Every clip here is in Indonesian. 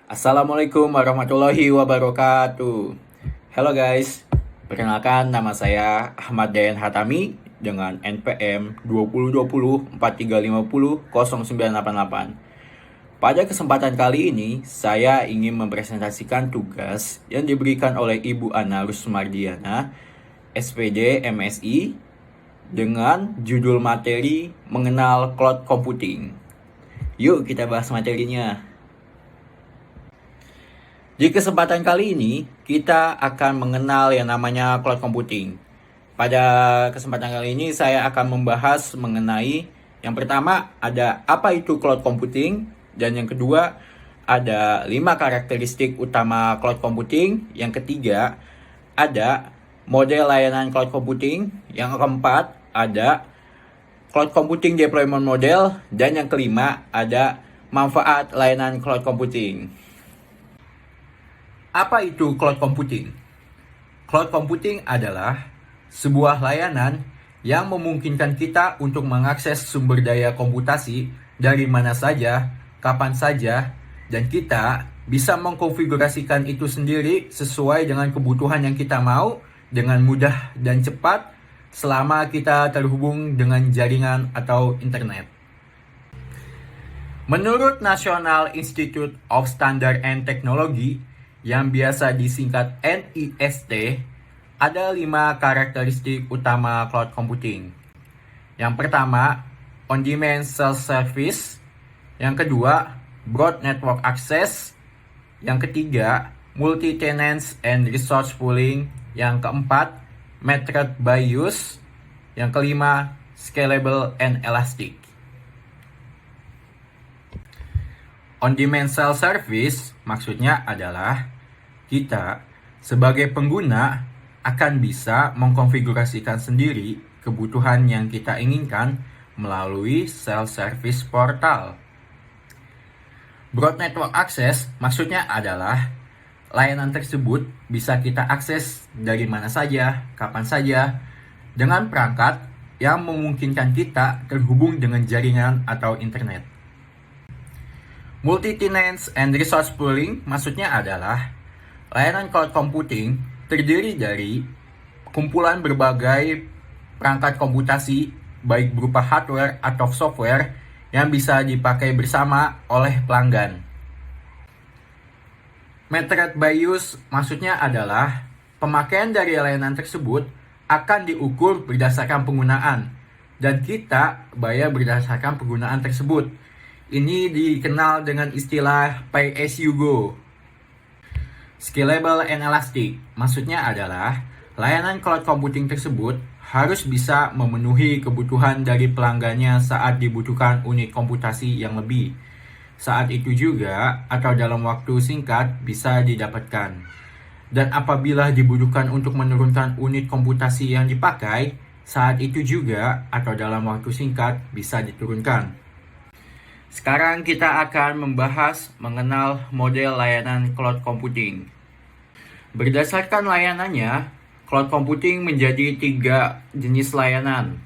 Assalamualaikum warahmatullahi wabarakatuh. Halo guys, perkenalkan nama saya Ahmad Dayan Hatami dengan NPM 2020 4350 0988. Pada kesempatan kali ini, saya ingin mempresentasikan tugas yang diberikan oleh Ibu Ana Rusmardiana, SPD MSI, dengan judul materi mengenal cloud computing. Yuk kita bahas materinya. Di kesempatan kali ini, kita akan mengenal yang namanya cloud computing. Pada kesempatan kali ini, saya akan membahas mengenai yang pertama, ada apa itu cloud computing, dan yang kedua, ada 5 karakteristik utama cloud computing. Yang ketiga, ada model layanan cloud computing. Yang keempat, ada cloud computing deployment model. Dan yang kelima, ada manfaat layanan cloud computing. Apa itu cloud computing? Cloud computing adalah sebuah layanan yang memungkinkan kita untuk mengakses sumber daya komputasi dari mana saja, kapan saja, dan kita bisa mengkonfigurasikan itu sendiri sesuai dengan kebutuhan yang kita mau dengan mudah dan cepat selama kita terhubung dengan jaringan atau internet. Menurut National Institute of Standard and Technology, yang biasa disingkat NIST, ada 5 karakteristik utama cloud computing. Yang pertama, on-demand self-service. Yang kedua, broad network access. Yang ketiga, multi-tenants and resource pooling. Yang keempat, method by use. Yang kelima, scalable and elastic. On-demand self-service maksudnya adalah kita sebagai pengguna akan bisa mengkonfigurasikan sendiri kebutuhan yang kita inginkan melalui self-service portal. Broad network access maksudnya adalah layanan tersebut bisa kita akses dari mana saja, kapan saja, dengan perangkat yang memungkinkan kita terhubung dengan jaringan atau internet. Multi-tenants and resource pooling maksudnya adalah layanan cloud computing terdiri dari kumpulan berbagai perangkat komputasi baik berupa hardware atau software yang bisa dipakai bersama oleh pelanggan. Method by use maksudnya adalah pemakaian dari layanan tersebut akan diukur berdasarkan penggunaan dan kita bayar berdasarkan penggunaan tersebut. Ini dikenal dengan istilah pay as you go. Scalable and elastic maksudnya adalah layanan cloud computing tersebut harus bisa memenuhi kebutuhan dari pelanggannya saat dibutuhkan unit komputasi yang lebih. Saat itu juga atau dalam waktu singkat bisa didapatkan. Dan apabila dibutuhkan untuk menurunkan unit komputasi yang dipakai, saat itu juga atau dalam waktu singkat bisa diturunkan. Sekarang kita akan membahas mengenal model layanan cloud computing. Berdasarkan layanannya, cloud computing menjadi 3 jenis layanan.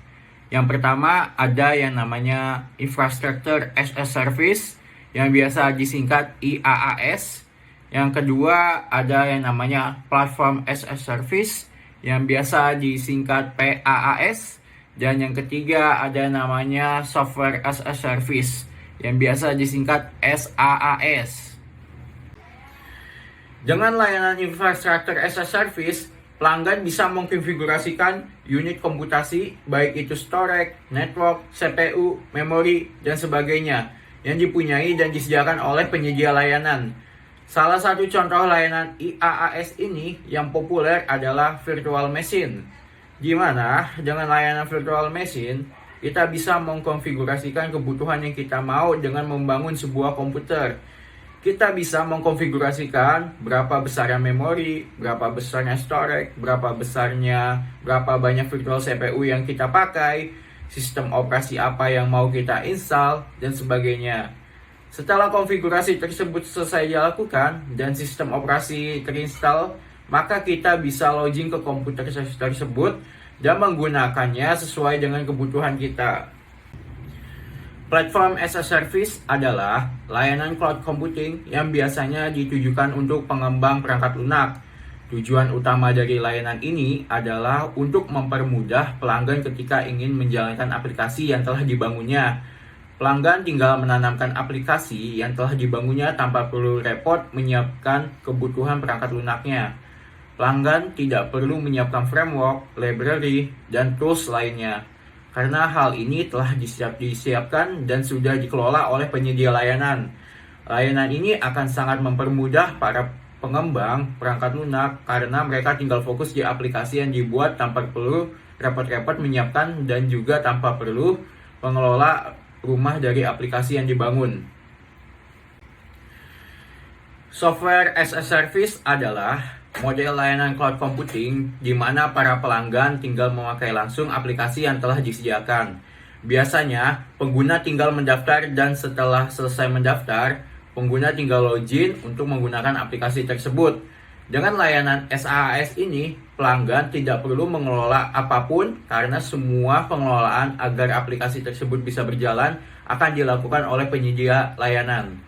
Yang pertama ada yang namanya Infrastructure as a Service yang biasa disingkat IaaS. Yang kedua ada yang namanya Platform as a Service yang biasa disingkat PaaS. Dan yang ketiga ada namanya Software as a Service yang biasa disingkat SaaS. Dengan layanan Infrastructure as a Service, pelanggan bisa mengkonfigurasikan unit komputasi baik itu storage, network, CPU, memori, dan sebagainya yang dipunyai dan disediakan oleh penyedia layanan. Salah satu contoh layanan IaaS ini yang populer adalah virtual machine, di mana dengan layanan virtual machine kita bisa mengkonfigurasikan kebutuhan yang kita mau dengan membangun sebuah komputer. Kita bisa mengkonfigurasikan berapa besarnya memori, berapa besarnya storage, berapa banyak virtual CPU yang kita pakai, sistem operasi apa yang mau kita install, dan sebagainya. Setelah konfigurasi tersebut selesai dilakukan dan sistem operasi terinstall, maka kita bisa login ke komputer tersebut dan menggunakannya sesuai dengan kebutuhan kita. Platform as a Service adalah layanan cloud computing yang biasanya ditujukan untuk pengembang perangkat lunak. Tujuan utama dari layanan ini adalah untuk mempermudah pelanggan ketika ingin menjalankan aplikasi yang telah dibangunnya. Pelanggan tinggal menanamkan aplikasi yang telah dibangunnya tanpa perlu repot menyiapkan kebutuhan perangkat lunaknya. Pelanggan tidak perlu menyiapkan framework, library, dan tools lainnya. Karena hal ini telah disiapkan dan sudah dikelola oleh penyedia layanan. Layanan ini akan sangat mempermudah para pengembang perangkat lunak karena mereka tinggal fokus di aplikasi yang dibuat tanpa perlu repot-repot menyiapkan dan juga tanpa perlu pengelola rumah dari aplikasi yang dibangun. Software as a Service adalah model layanan cloud computing di mana para pelanggan tinggal memakai langsung aplikasi yang telah disediakan. Biasanya, pengguna tinggal mendaftar dan setelah selesai mendaftar, pengguna tinggal login untuk menggunakan aplikasi tersebut. Dengan layanan SaaS ini, pelanggan tidak perlu mengelola apapun karena semua pengelolaan agar aplikasi tersebut bisa berjalan akan dilakukan oleh penyedia layanan.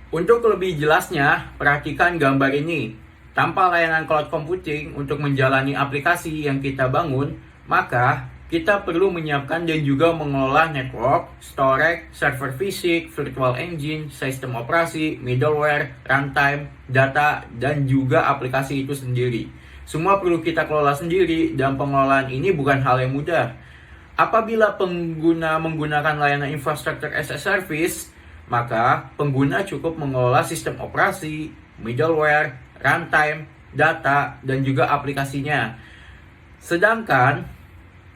Untuk lebih jelasnya, perhatikan gambar ini. Tanpa layanan cloud computing untuk menjalani aplikasi yang kita bangun, maka kita perlu menyiapkan dan juga mengelola network, storage, server fisik, virtual engine, sistem operasi, middleware, runtime, data, dan juga aplikasi itu sendiri. Semua perlu kita kelola sendiri dan pengelolaan ini bukan hal yang mudah. Apabila pengguna menggunakan layanan infrastructure as a service, maka pengguna cukup mengelola sistem operasi, middleware, runtime, data, dan juga aplikasinya. Sedangkan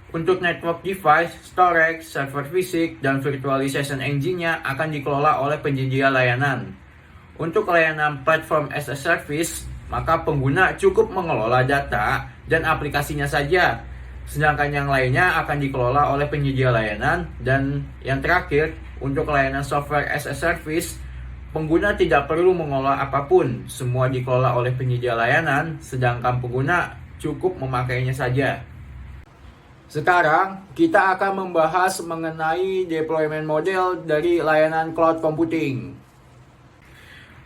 untuk network device, storage, server fisik, dan virtualization engine-nya akan dikelola oleh penyedia layanan. Untuk layanan platform as a service, maka pengguna cukup mengelola data dan aplikasinya saja. Sedangkan yang lainnya akan dikelola oleh penyedia layanan. Dan yang terakhir, untuk layanan software as a service, pengguna tidak perlu mengelola apapun. Semua dikelola oleh penyedia layanan, sedangkan pengguna cukup memakainya saja. Sekarang, kita akan membahas mengenai deployment model dari layanan cloud computing.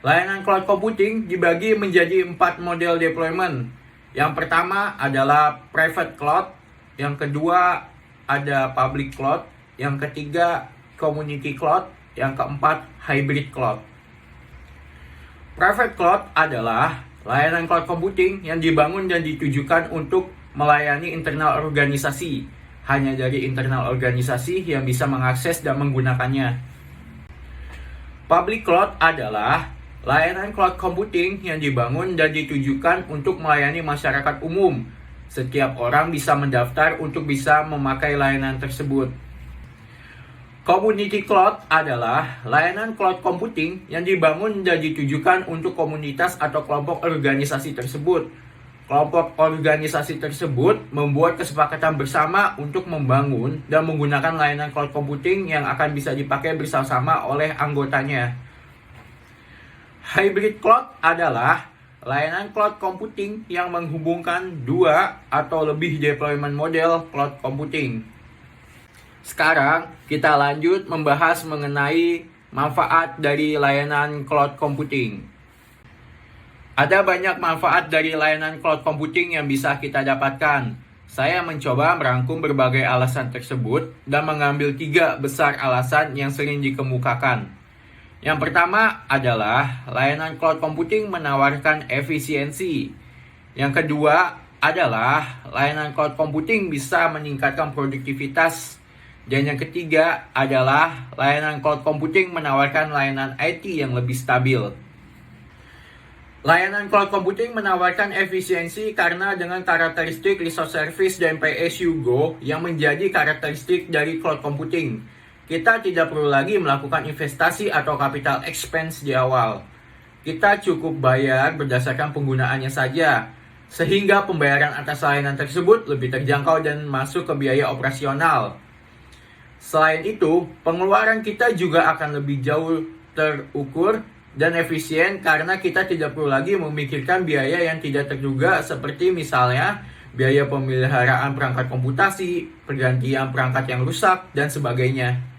Layanan cloud computing dibagi menjadi 4 model deployment. Yang pertama adalah private cloud, yang kedua ada public cloud, yang ketiga community cloud, yang keempat hybrid cloud. Private cloud adalah layanan cloud computing yang dibangun dan ditujukan untuk melayani internal organisasi. Hanya dari internal organisasi yang bisa mengakses dan menggunakannya. Public cloud adalah layanan cloud computing yang dibangun dan ditujukan untuk melayani masyarakat umum. Setiap orang bisa mendaftar untuk bisa memakai layanan tersebut. Community Cloud adalah layanan cloud computing yang dibangun dan ditujukan untuk komunitas atau kelompok organisasi tersebut. Kelompok organisasi tersebut membuat kesepakatan bersama untuk membangun dan menggunakan layanan cloud computing yang akan bisa dipakai bersama-sama oleh anggotanya. Hybrid Cloud adalah layanan cloud computing yang menghubungkan 2 atau lebih deployment model cloud computing. Sekarang kita lanjut membahas mengenai manfaat dari layanan cloud computing. Ada banyak manfaat dari layanan cloud computing yang bisa kita dapatkan. Saya mencoba merangkum berbagai alasan tersebut dan mengambil 3 besar alasan yang sering dikemukakan. Yang pertama adalah layanan cloud computing menawarkan efisiensi. Yang kedua adalah layanan cloud computing bisa meningkatkan produktivitas. Dan yang ketiga adalah layanan cloud computing menawarkan layanan IT yang lebih stabil. Layanan cloud computing menawarkan efisiensi karena dengan karakteristik resource service dan pay as you go yang menjadi karakteristik dari cloud computing. Kita tidak perlu lagi melakukan investasi atau capital expense di awal. Kita cukup bayar berdasarkan penggunaannya saja, sehingga pembayaran atas layanan tersebut lebih terjangkau dan masuk ke biaya operasional. Selain itu, pengeluaran kita juga akan lebih jauh terukur dan efisien karena kita tidak perlu lagi memikirkan biaya yang tidak terduga seperti misalnya biaya pemeliharaan perangkat komputasi, pergantian perangkat yang rusak, dan sebagainya.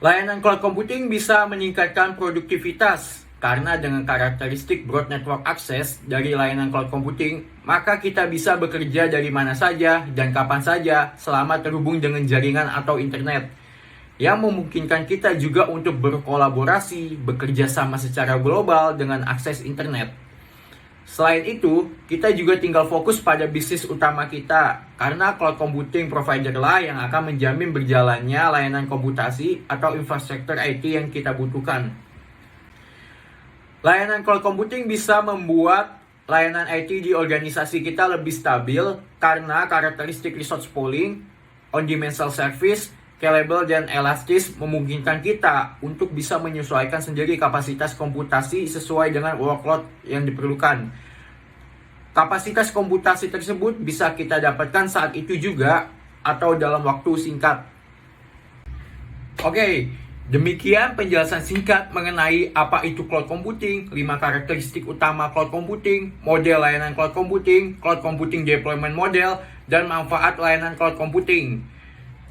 Layanan cloud computing bisa meningkatkan produktivitas karena dengan karakteristik broad network access dari layanan cloud computing, maka kita bisa bekerja dari mana saja dan kapan saja selama terhubung dengan jaringan atau internet, yang memungkinkan kita juga untuk berkolaborasi, bekerja sama secara global dengan akses internet. Selain itu, kita juga tinggal fokus pada bisnis utama kita, karena cloud computing provider lah yang akan menjamin berjalannya layanan komputasi atau infrastruktur IT yang kita butuhkan. Layanan cloud computing bisa membuat layanan IT di organisasi kita lebih stabil karena karakteristik resource pooling, on-demand self-service, scalable, dan elastis memungkinkan kita untuk bisa menyesuaikan sendiri kapasitas komputasi sesuai dengan workload yang diperlukan. Kapasitas komputasi tersebut bisa kita dapatkan saat itu juga atau dalam waktu singkat. Oke, demikian penjelasan singkat mengenai apa itu cloud computing, 5 karakteristik utama cloud computing, model layanan cloud computing deployment model, dan manfaat layanan cloud computing.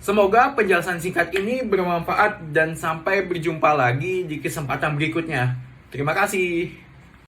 Semoga penjelasan singkat ini bermanfaat dan sampai berjumpa lagi di kesempatan berikutnya. Terima kasih.